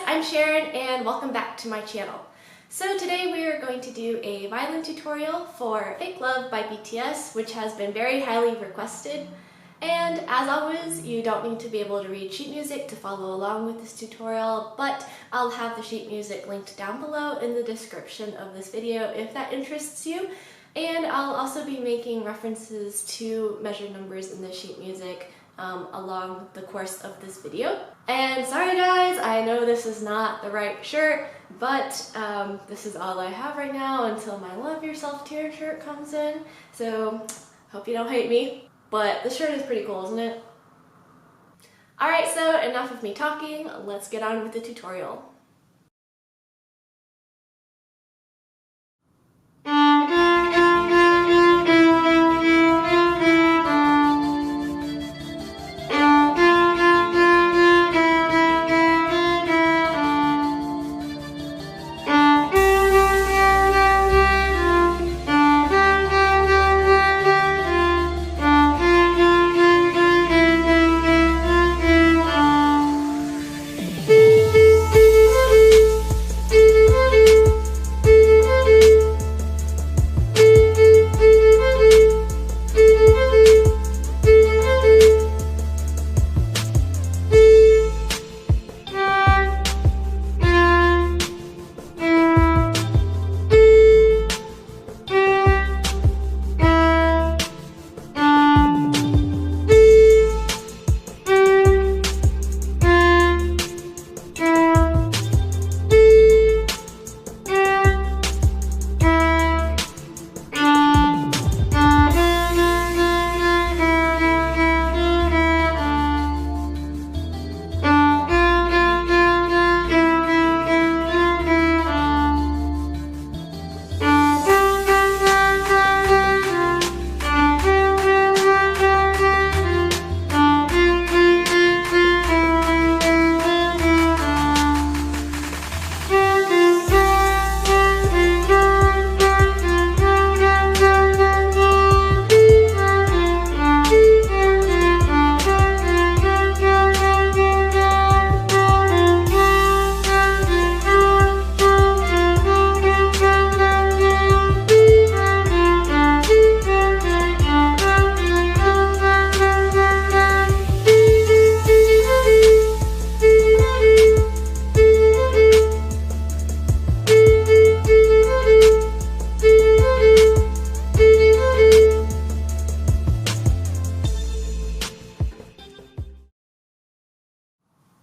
I'm Sharon and welcome back to my channel. So today we are going to do a violin tutorial for Fake Love by BTS, which has been very highly requested. And as always, you don't need to be able to read sheet music to follow along with this tutorial, but I'll have the sheet music linked down below in the description of this video if that interests you. And I'll also be making references to measured numbers in the sheet music along the course of this video. And sorry guys, I know this is not the right shirt, but this is all I have right now until my Love Yourself t-shirt comes in, so hope you don't hate me. But this shirt is pretty cool, isn't it? Alright, so enough of me talking, let's get on with the tutorial.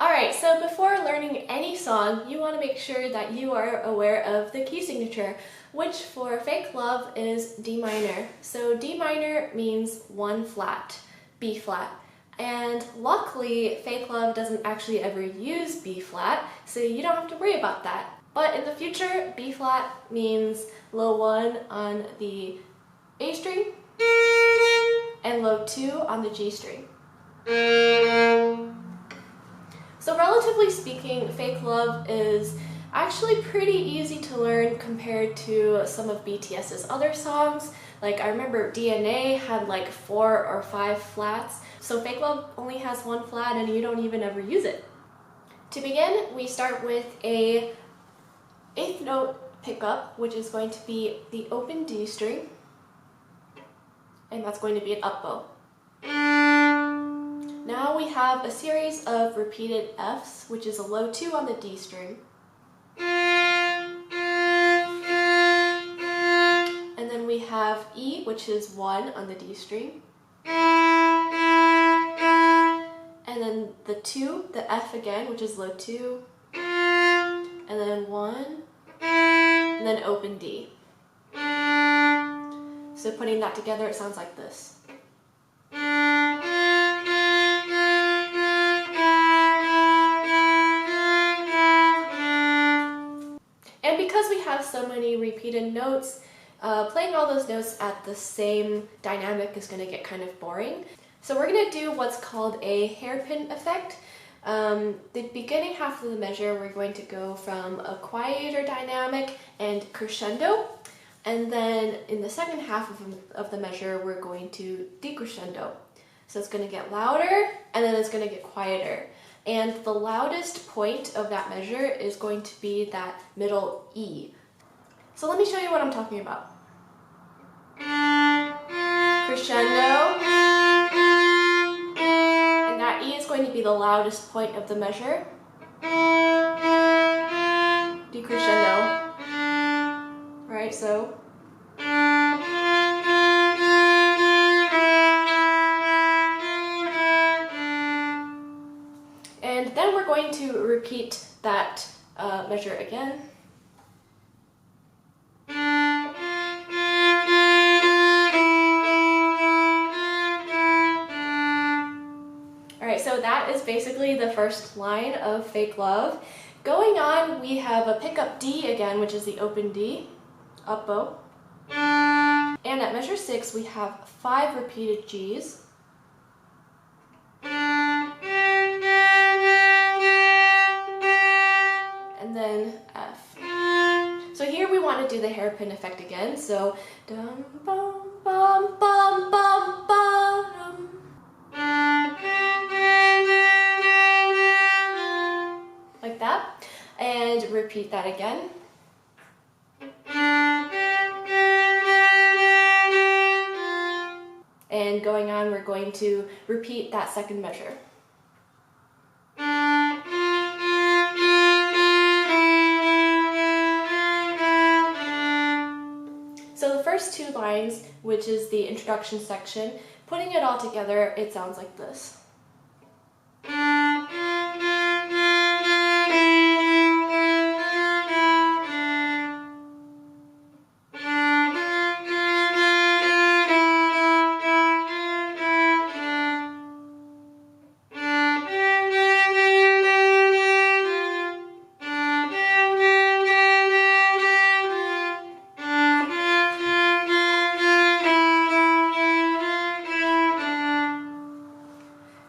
Alright, so before learning any song, you want to make sure that you are aware of the key signature, which for Fake Love is D minor. So D minor means 1 flat, B flat. And luckily, Fake Love doesn't actually ever use B flat, so you don't have to worry about that. But in the future, B flat means low 1 on the A string and low 2 on the G string. So relatively speaking, Fake Love is actually pretty easy to learn compared to some of BTS's other songs. Like I remember DNA had like 4 or 5 flats, so Fake Love only has 1 flat and you don't even ever use it. To begin, we start with a 8th note pickup, which is going to be the open D string, and that's going to be an up bow. Now we have a series of repeated Fs, which is a low 2 on the D string. And then we have E, which is 1 on the D string. And then the 2, the F again, which is low 2. And then 1. And then open D. So putting that together, it sounds like this. And because we have so many repeated notes, playing all those notes at the same dynamic is going to get kind of boring. So we're going to do what's called a hairpin effect. The beginning half of the measure, we're going to go from a quieter dynamic and crescendo. And then in the second half of the measure, we're going to decrescendo. So it's going to get louder and then it's going to get quieter. and the loudest point of that measure is going to be that middle E. So let me show you what I'm talking about. Crescendo, and that E is going to be the loudest point of the measure. Decrescendo, right? So and then we're going to repeat that measure again. Alright, so that is basically the first line of Fake Love. Going on, we have a pickup D again, which is the open D, up bow. And at measure 6, we have 5 repeated Gs. And then F. So here we want to do the hairpin effect again. So dum bum bum bum bum bum. Like that. And repeat that again. And going on, we're going to repeat that second measure. So the first 2 lines, which is the introduction section, putting it all together, it sounds like this.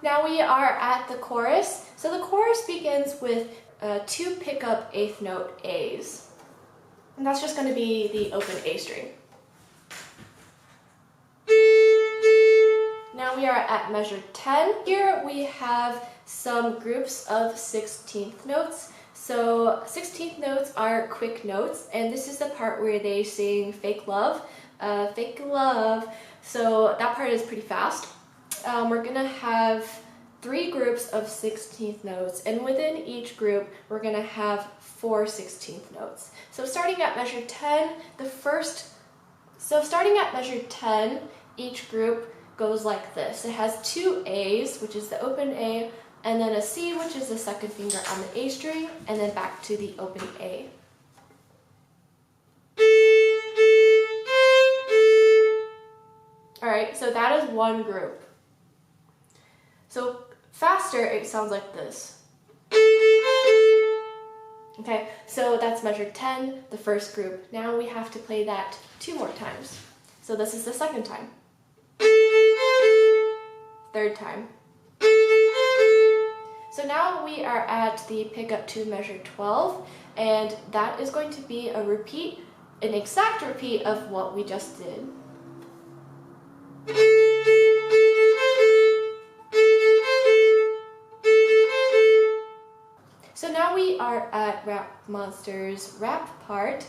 Now we are at the chorus. So the chorus begins with 2 pickup 8th note A's. And that's just going to be the open A string. Now we are at measure 10. Here we have some groups of 16th notes. So 16th notes are quick notes, and this is the part where they sing Fake Love. Fake Love. So that part is pretty fast. We're going to have 3 groups of 16th notes, and within each group we're going to have 4 16th notes. So starting at measure 10, each group goes like this. It has 2 A's, which is the open A, and then a C, which is the second finger on the A string, and then back to the open A. Alright, so that is one group. So faster, it sounds like this. Okay, so that's measure 10, the first group. Now we have to play that 2 more times. So this is the second time. Third time. So now we are at the pickup to measure 12, and that is going to be a repeat, an exact repeat of what we just did. So now we are at Rap Monster's rap part,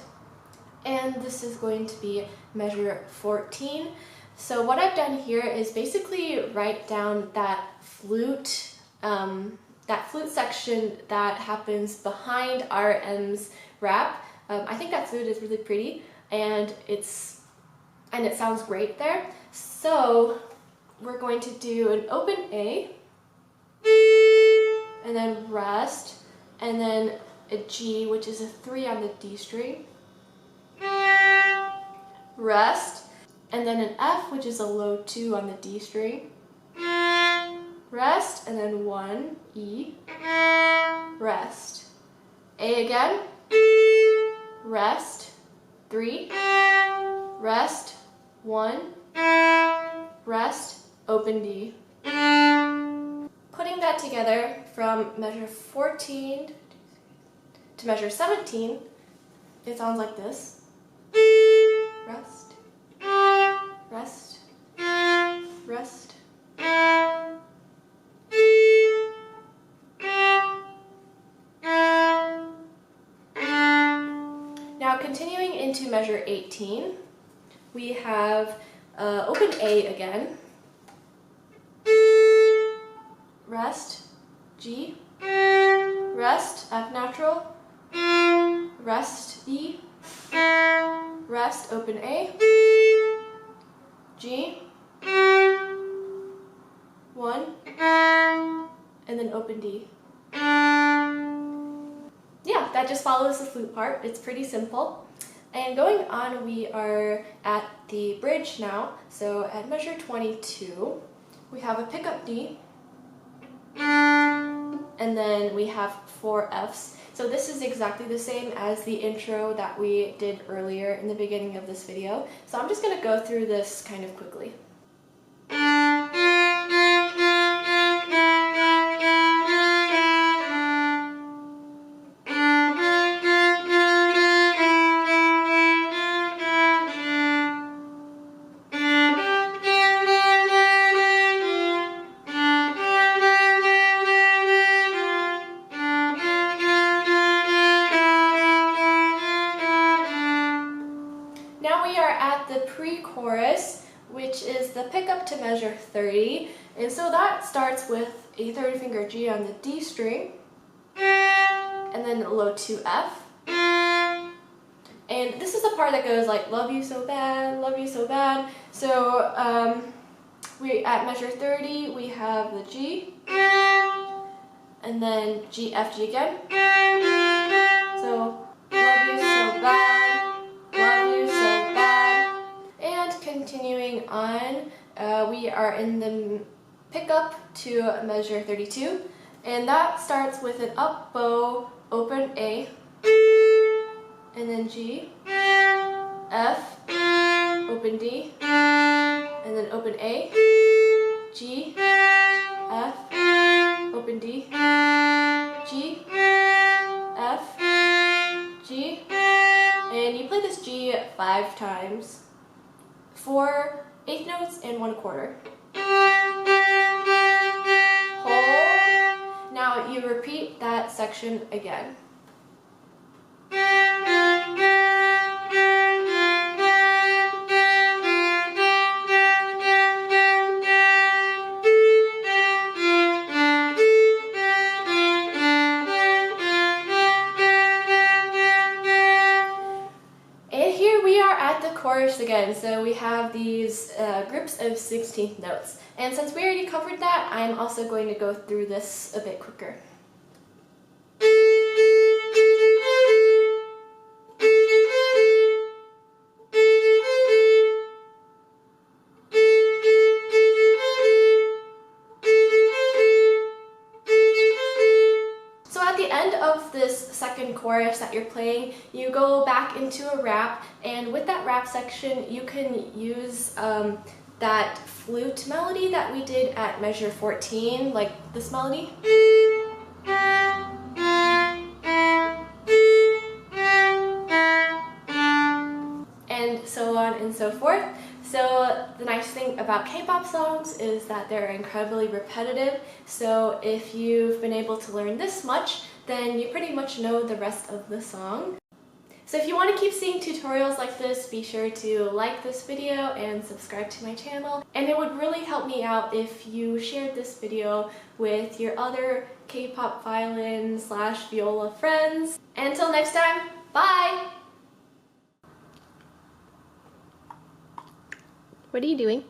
and this is going to be measure 14. So what I've done here is basically write down that flute section that happens behind RM's rap. I think that flute is really pretty, and it sounds great there. So we're going to do an open A, and then rest, and then a G, which is a 3 on the D string, rest, and then an F, which is a low 2 on the D string, rest, and then 1, E, rest, A again, rest, 3, rest, 1, rest, open D. Putting that together from measure 14 to measure 17, it sounds like this. Rest, rest, rest. to measure 18. We have open A again, rest, G, rest, F natural, rest, E, rest, open A, G, 1, and then open D. Yeah, that just follows the flute part. It's pretty simple. And going on, we are at the bridge now. So at measure 22, we have a pickup D, and then we have 4 Fs. So this is exactly the same as the intro that we did earlier in the beginning of this video. So I'm just going to go through this kind of quickly. Now we are at the pre-chorus, which is the pickup to measure 30. And so that starts with a 30 finger G on the D string, and then low 2 F. And this is the part that goes like, love you so bad, love you so bad. So we at measure 30, we have the G, and then G, F, G again. So, love you so bad, love you so bad. And continuing on, we are in the pickup to measure 32, and that starts with an up bow, open A, and then G, F, open D, and then open A, G, F, open D, G, F, G, and you play this G 5 times, 4 eighth notes and 1/4. Hold. Now you repeat that section again. Chorus again, so we have these groups of 16th notes, and since we already covered that, I'm also going to go through this a bit quicker. Of this second chorus that you're playing, you go back into a rap, and with that rap section you can use that flute melody that we did at measure 14, like this melody. And so on and so forth. So the nice thing about K-pop songs is that they're incredibly repetitive, so if you've been able to learn this much, then you pretty much know the rest of the song. So if you want to keep seeing tutorials like this, be sure to like this video and subscribe to my channel. And it would really help me out if you shared this video with your other K-pop violin/viola friends. And until next time, bye! What are you doing?